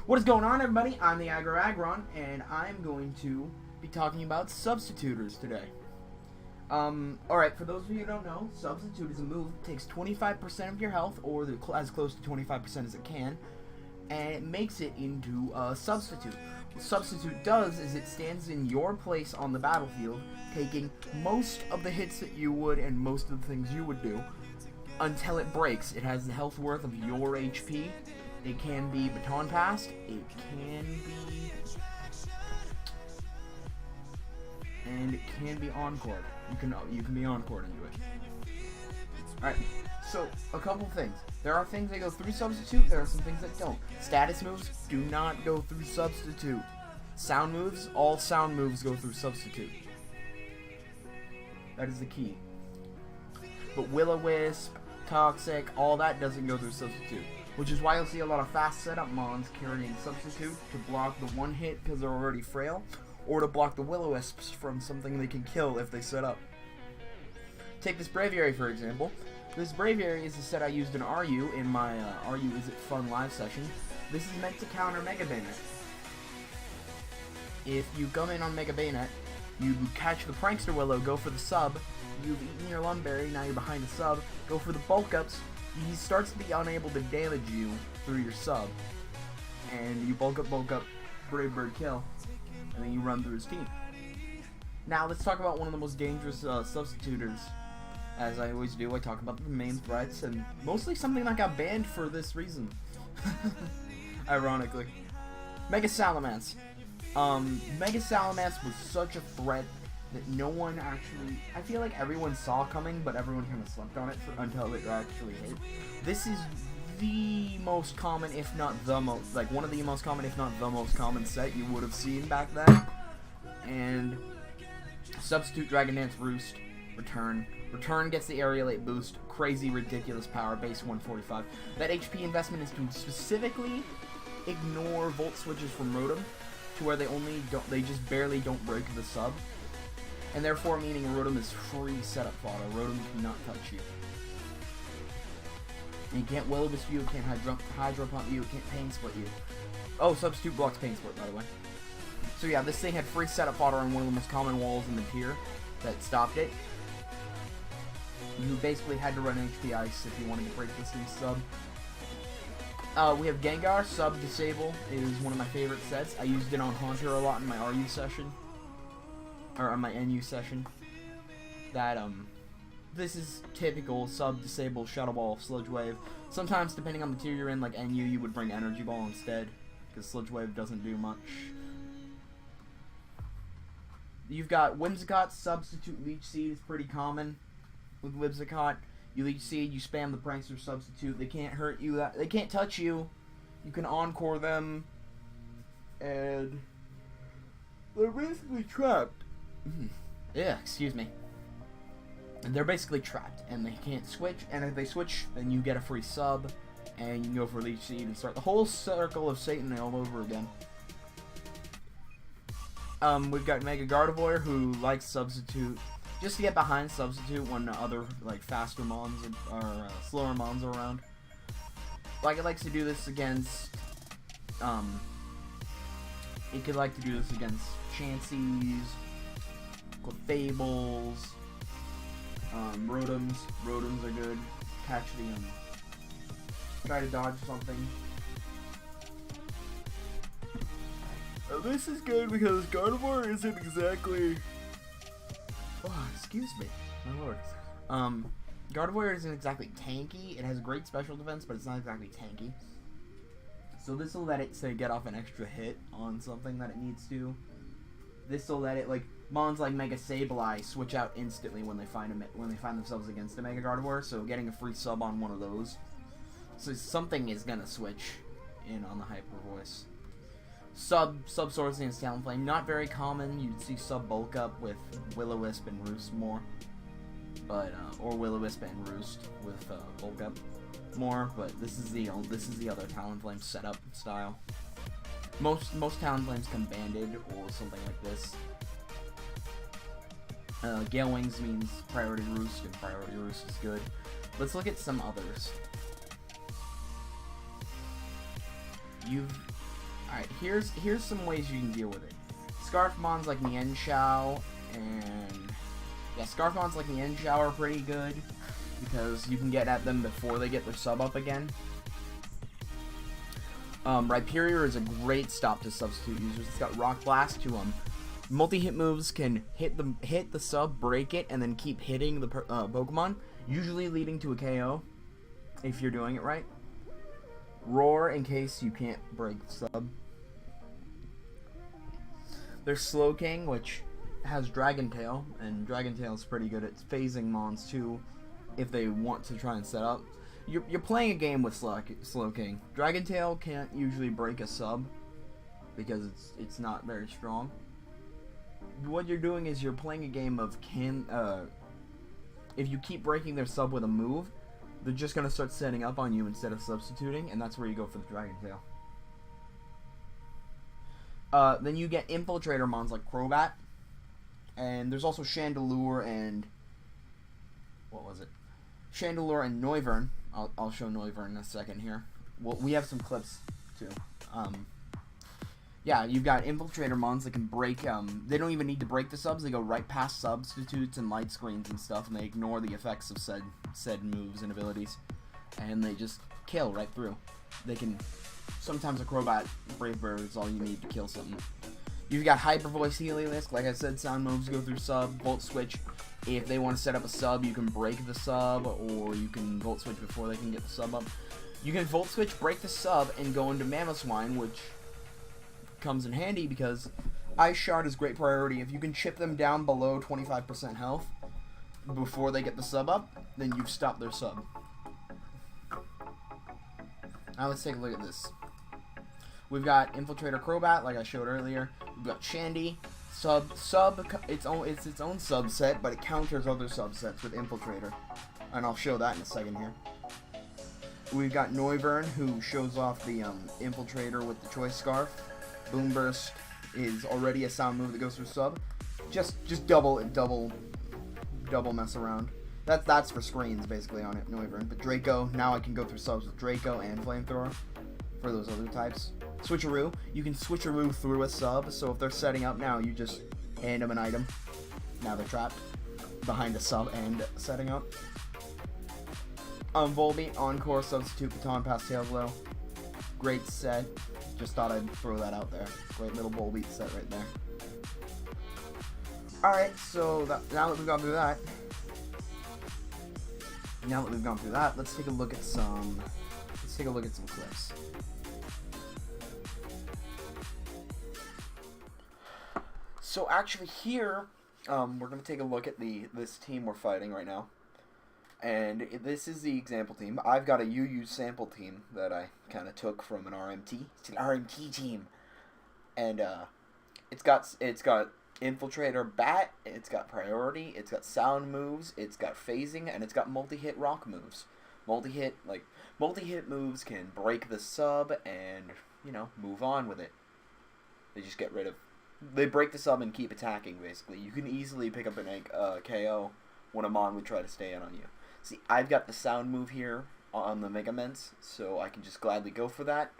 What is going on, everybody? I'm the Aggro, and I'm going to be talking about substitutors today. Alright, for those of you who don't know, substitute is a move that takes 25% of your health, or as close to 25% as it can, and it makes it into a substitute. What substitute does is it stands in your place on the battlefield, taking most of the hits that you would and most of the things you would do until it breaks. It has the health worth of your HP. It can be baton passed. It can be, and it can be encored. You can be encored into it. All right. So a couple things. There are things that go through substitute. There are some things that don't. Status moves do not go through substitute. Sound moves, all sound moves go through substitute. That is the key. But Will-O-Wisp, Toxic, all that doesn't go through substitute. Which is why you'll see a lot of fast setup mons carrying substitute to block the one hit because they're already frail, or to block the Will-O-Wisps from something they can kill if they set up. Take this Braviary for example. This Braviary is a set I used in RU in my RU Is It Fun live session. This is meant to counter Mega Bayonet. If you come in on Mega Bayonet, you catch the Prankster Willow, go for the sub, you've eaten your Lumberry, now you're behind the sub, go for the bulk ups, he starts to be unable to damage you through your sub, and you bulk up, Brave Bird kill, and then you run through his team. Now let's talk about one of the most dangerous substitutors. As I always do, I talk about the main threats, and mostly something that got banned for this reason. Ironically. Mega Salamence. Mega Salamence was such a threat that no one actually, I feel like everyone saw coming, but everyone kind of slept on it until it actually hit. This is the most common, if not the most, like one of the most common, if not the most common set you would have seen back then. And substitute Dragon Dance Roost, Return. Return gets the Aerial 8 boost, crazy ridiculous power, base 145. That HP investment is to specifically ignore Volt switches from Rotom, to where they just barely don't break the sub. And therefore meaning Rotom is free setup fodder. Rotom cannot touch you. And you can't Will-O-Wisp you, can't Hydro Pump you, can't Pain Split you. Oh, substitute blocks Pain Split, by the way. So yeah, this thing had free setup fodder on one of the most common walls in the tier that stopped it. You basically had to run HP Ice if you wanted to break this thing's sub. We have Gengar, sub disable is one of my favorite sets. I used it on Haunter a lot in my RU session. Or on my NU session. This is typical sub disable Shadow Ball, Sludge Wave. Sometimes, depending on the tier you're in, like NU, you would bring Energy Ball instead, because Sludge Wave doesn't do much. You've got Whimsicott, substitute Leech Seed is pretty common with Whimsicott. You Leech Seed, you spam the Prankster substitute. They can't hurt you. They can't touch you. You can encore them, and they're basically trapped. Yeah, excuse me. And they're basically trapped, and they can't switch, and if they switch, then you get a free sub, and you can go for Leech Seed and start the whole circle of Satan all over again. We've got Mega Gardevoir, who likes substitute, just to get behind substitute when other, like, faster mons or slower mons are around. Like, it likes to do this against, it could like to do this against Chanseys, Fables, Rotoms. Rotoms are good. Catch the, try to dodge something. This is good because Gardevoir isn't exactly, oh, excuse me, my lord. Gardevoir isn't exactly tanky. It has great special defense, but it's not exactly tanky. So this will let it, say, get off an extra hit on something that it needs to. This will let it, like, mons like Mega Sableye switch out instantly when they find themselves against a Mega Gardevoir, so getting a free sub on one of those. So something is gonna switch in on the Hyper Voice. Sub Swords against Talonflame, not very common. You'd see sub bulk up with Will-O-Wisp and Roost more, but or Will-O-Wisp and Roost with bulk up more. But this is the other Talonflame setup style. Most Talonflames come banded or something like this. Gale Wings means Priority Roost, and Priority Roost is good. Let's look at some others. Alright, here's some ways you can deal with it. Scarf Mons like Nian Shao and... Yeah, Scarf Mons like Nian Shao are pretty good because you can get at them before they get their sub up again. Rhyperior is a great stop to substitute users. It's got Rock Blast to multi-hit moves can hit the sub, break it, and then keep hitting the Pokemon, usually leading to a KO if you're doing it right. Roar in case you can't break the sub. There's Slowking, which has Dragon Tail, and Dragon Tail is pretty good at phasing Mons too, if they want to try and set up. You're playing a game with Slowking. Dragon Tail can't usually break a sub because it's not very strong. What you're doing is you're playing a game of if you keep breaking their sub with a move, they're just gonna start setting up on you instead of substituting, and that's where you go for the Dragon Tail. Then you get Infiltrator Mons like Crobat, and there's also Chandelure and what was it? Chandelure and Noivern. I'll show Noivern in a second here. Well, we have some clips too. Yeah, you've got Infiltrator Mons that can break, they don't even need to break the subs, they go right past substitutes and light screens and stuff, and they ignore the effects of said moves and abilities, and they just kill right through. They can, sometimes a Crobat Brave Bird is all you need to kill something. You've got Hyper Voice Heliolisk, like I said, sound moves go through sub, Volt Switch. If they want to set up a sub, you can break the sub, or you can Volt Switch before they can get the sub up. You can Volt Switch, break the sub, and go into Mamoswine, which comes in handy because Ice Shard is great priority. If you can chip them down below 25% health before they get the sub up, then you've stopped their sub. Now let's take a look at this. We've got Infiltrator Crobat, like I showed earlier. We've got Shandy. It's its own subset, but it counters other subsets with Infiltrator. And I'll show that in a second here. We've got Noivern, who shows off the Infiltrator with the Choice Scarf. Boom Burst is already a sound move that goes through sub. Just double mess around. That's for screens basically on it, Noivern. But Draco, now I can go through subs with Draco and Flamethrower for those other types. Switcheroo, you can switcheroo through a sub, so if they're setting up now, you just hand them an item. Now they're trapped behind a sub and setting up. Volbeat, Encore, Substitute, Baton, Pass, Tailglow. Great set. Just thought I'd throw that out there. Great little Volbeat set right there. Alright, so now that we've gone through that, let's take a look at some clips. So actually here, we're going to take a look at this team we're fighting right now. And this is the example team. I've got a UU sample team that I kind of took from an RMT. It's an RMT team. And it's got Infiltrator Bat, it's got Priority, it's got Sound moves, it's got Phasing, and it's got multi-hit rock moves. Multi-hit moves can break the sub and, move on with it. They break the sub and keep attacking, basically. You can easily pick up an KO when a Mon would try to stay in on you. See, I've got the Sound move here on the Megaments, so I can just gladly go for that.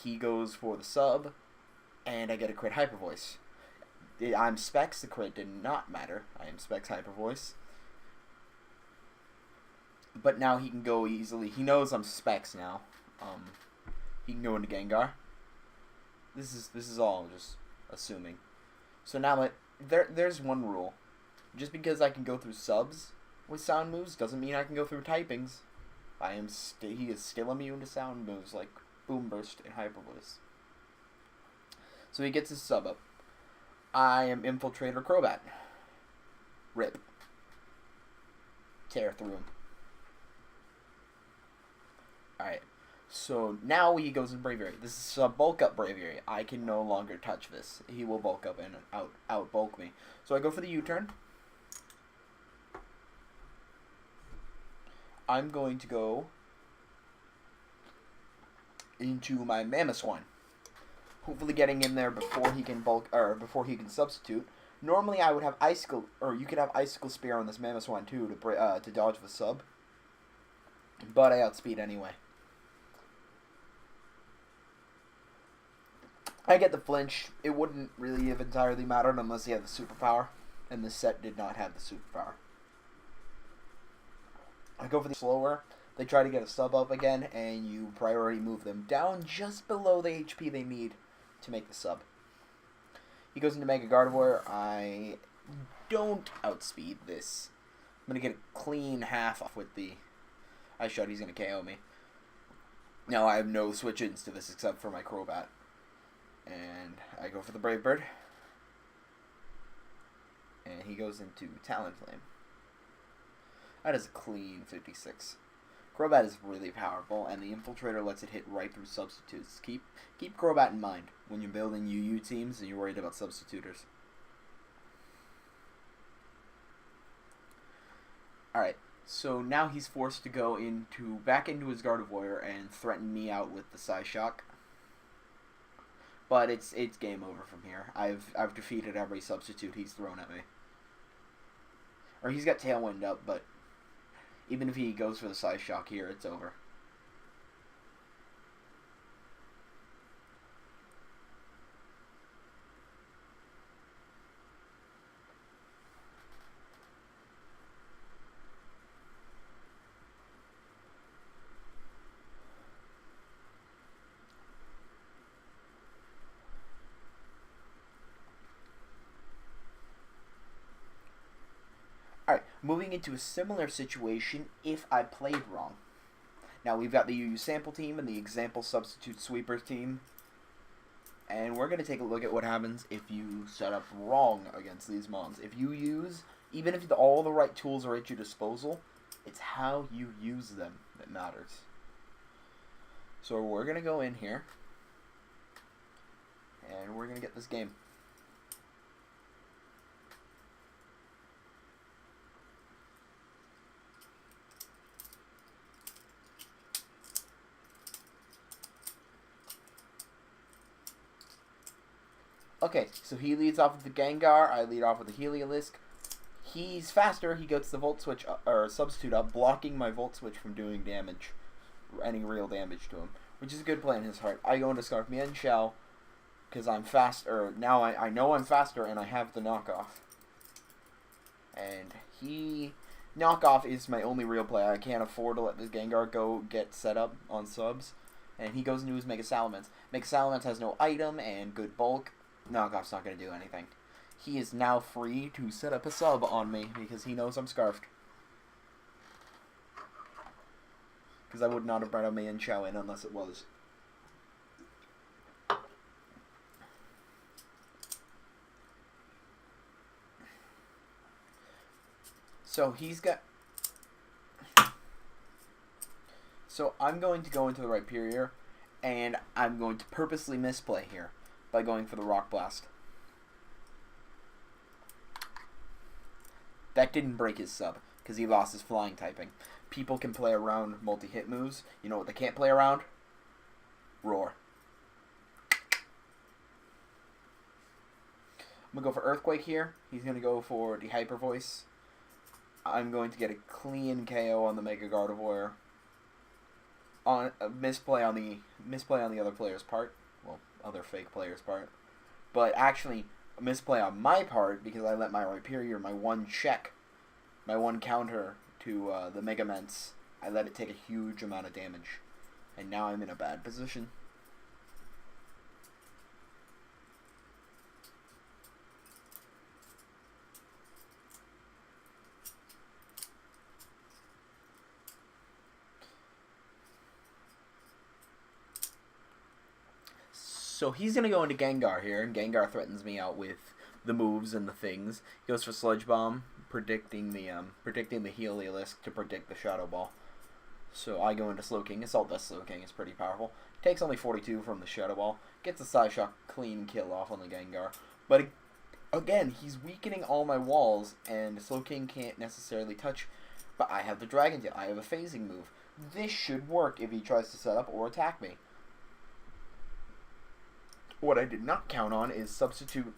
He goes for the sub, and I get a crit Hyper Voice. I'm Specs, the crit did not matter. I am Specs Hyper Voice. But now he can go easily. He knows I'm Specs now. He can go into Gengar. This is all just assuming. So now there's one rule. Just because I can go through subs with sound moves doesn't mean I can go through typings. He is still immune to sound moves like Boom Burst and Hyper Voice. So he gets his sub up. I am Infiltrator Crobat. Rip. Tear through him. Alright. So now he goes in Braviary. This is a bulk up Braviary. I can no longer touch this. He will bulk up and out bulk me. So I go for the U-turn. I'm going to go into my Mamoswine. Hopefully getting in there before he can before he can substitute. Normally I would have Icicle, or you could have Icicle Spear on this Mamoswine too to dodge the sub. But I outspeed anyway. I get the flinch. It wouldn't really have entirely mattered unless he had the superpower, and this set did not have the superpower. I go for the slower. They try to get a sub up again, and you priority move them down just below the HP they need to make the sub. He goes into Mega Gardevoir. I don't outspeed this. I'm going to get a clean half off with the Ice Shot. He's going to KO me. Now I have no switch-ins to this except for my Crobat. And I go for the Brave Bird. And he goes into Talonflame. That is a clean 56. Crobat is really powerful, and the Infiltrator lets it hit right through substitutes. Keep Crobat in mind when you're building UU teams and you're worried about substitutors. Alright, so now he's forced to go back into his Gardevoir and threaten me out with the Psyshock. But it's game over from here. I've defeated every substitute he's thrown at me. Or he's got Tailwind up, but even if he goes for the Psyshock here, it's over. Alright, moving into a similar situation if I played wrong. Now we've got the UU sample team and the example substitute sweepers team. And we're going to take a look at what happens if you set up wrong against these mons. If you use, even if all the right tools are at your disposal, it's how you use them that matters. So we're going to go in here. And we're going to get this game. Okay, so he leads off with the Gengar, I lead off with the Heliolisk. He's faster, he gets the Volt Switch, or Substitute up, blocking my Volt Switch from doing damage, any real damage to him, which is a good play in his heart. I go into Scarf Mienshao, Shell, because I'm faster, now I know I'm faster, and I have the knockoff. And knockoff is my only real play. I can't afford to let this Gengar go get set up on subs, and he goes into his Mega Salamence. Mega Salamence has no item and good bulk. Knockoff's not going to do anything. He is now free to set up a sub on me because he knows I'm scarfed. Because I would not have brought a Mienshao in unless it was. So he's got... So I'm going to go into the Rhyperior, and I'm going to purposely misplay here by going for the Rock Blast. That didn't break his sub, because he lost his flying typing. People can play around multi-hit moves. You know what they can't play around? Roar. I'm going to go for Earthquake here. He's going to go for the Hyper Voice. I'm going to get a clean KO on the Mega Gardevoir. On a misplay on the other player's part. Well, other fake player's part. But actually, a misplay on my part because I let my Rhyperior, my one check, my one counter to the Mega Ments, I let it take a huge amount of damage. And now I'm in a bad position. So he's going to go into Gengar here, and Gengar threatens me out with the moves and the things. He goes for Sludge Bomb, predicting the Heliolisk to predict the Shadow Ball. So I go into Slowking. Assault Dust Slowking is pretty powerful. Takes only 42 from the Shadow Ball. Gets a Psyshock clean kill off on the Gengar. But again, he's weakening all my walls, and Slowking can't necessarily touch. But I have the Dragon Tail. I have a phasing move. This should work if he tries to set up or attack me. What I did not count on is Substitute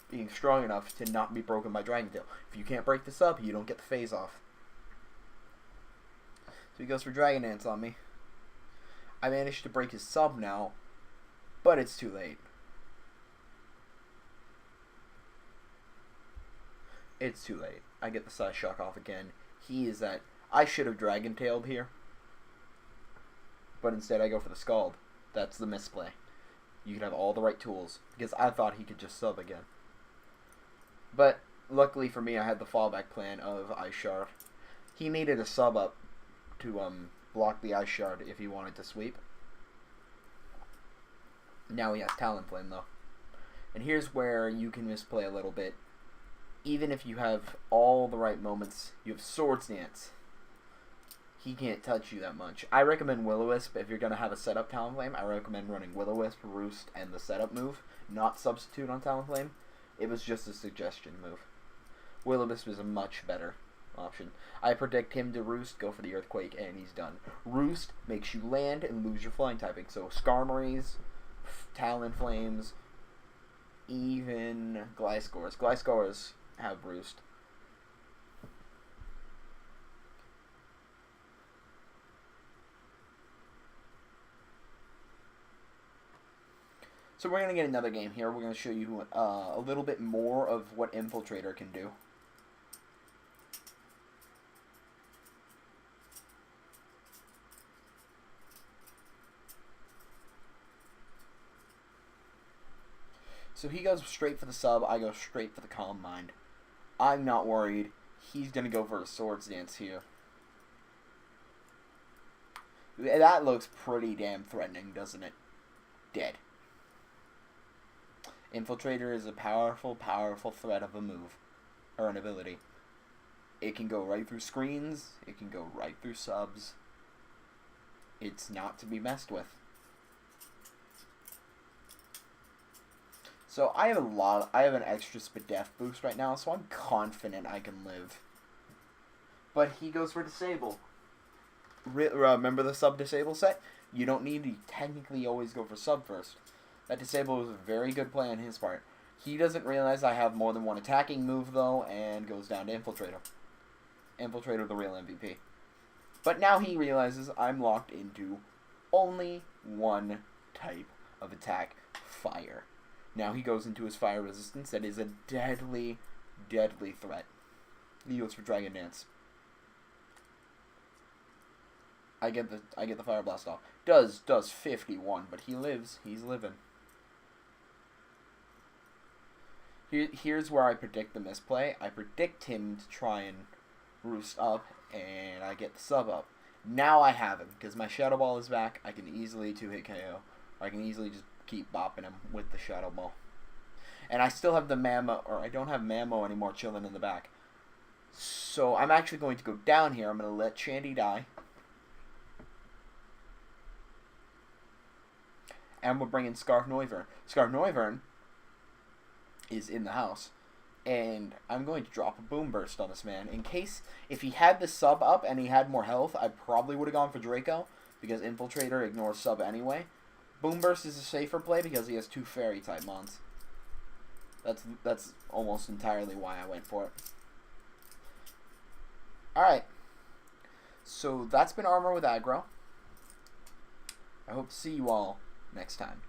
being strong enough to not be broken by Dragon Tail. If you can't break this up, you don't get the phase off. So he goes for Dragon Dance on me. I managed to break his sub now, but it's too late. It's too late. I get the Side Shock off again. He is that... I should have Dragon Tailed here. But instead I go for the Scald. That's the misplay. You could have all the right tools. Because I thought he could just sub again. But luckily for me, I had the fallback plan of Ice Shard. He needed a sub up to block the Ice Shard if he wanted to sweep. Now he has Talonflame though. And here's where you can misplay a little bit. Even if you have all the right moments, you have Swords Dance. He can't touch you that much. I recommend Will-O-Wisp if you're going to have a setup Talonflame. I recommend running Will-O-Wisp, Roost, and the setup move, not substitute on Talonflame. It was just a suggestion move. Will-O-Wisp is a much better option. I predict him to Roost, go for the Earthquake, and he's done. Roost makes you land and lose your flying typing. So Skarmories, Talonflames, even Gliscors. Gliscors have Roost. So we're going to get another game here. We're going to show you a little bit more of what Infiltrator can do. So he goes straight for the sub. I go straight for the Calm Mind. I'm not worried. He's going to go for a Swords Dance here. That looks pretty damn threatening, doesn't it? Dead. Infiltrator is a powerful, powerful threat of a move. Or an ability. It can go right through screens. It can go right through subs. It's not to be messed with. So I have an extra Spadef boost right now, so I'm confident I can live. But he goes for Disable. Remember the sub-disable set? You don't need to technically always go for sub first. That Disable was a very good play on his part. He doesn't realize I have more than one attacking move, though, and goes down to Infiltrator. Infiltrator, the real MVP. But now he realizes I'm locked into only one type of attack, Fire. Now he goes into his Fire Resistance. That is a deadly, deadly threat. He goes for Dragon Dance. I get the Fire Blast off. Does 51, but he lives. He's living. Here's where I predict the misplay. I predict him to try and Roost up, and I get the sub up. Now I have him, because my Shadow Ball is back. I can easily 2-hit KO. I can easily just keep bopping him with the Shadow Ball. And I still have the Mammo, or I don't have Mammo anymore chilling in the back. So I'm actually going to go down here. I'm going to let Shandy die. And we're bringing Scarf Noivern. Scarf Noivern is in the house. And I'm going to drop a Boom Burst on this man. In case, if he had the sub up and he had more health, I probably would have gone for Draco. Because Infiltrator ignores sub anyway. Boom Burst is a safer play because he has 2 Fairy type mons. That's almost entirely why I went for it. Alright. So that's been Armor with Aggro. I hope to see you all next time.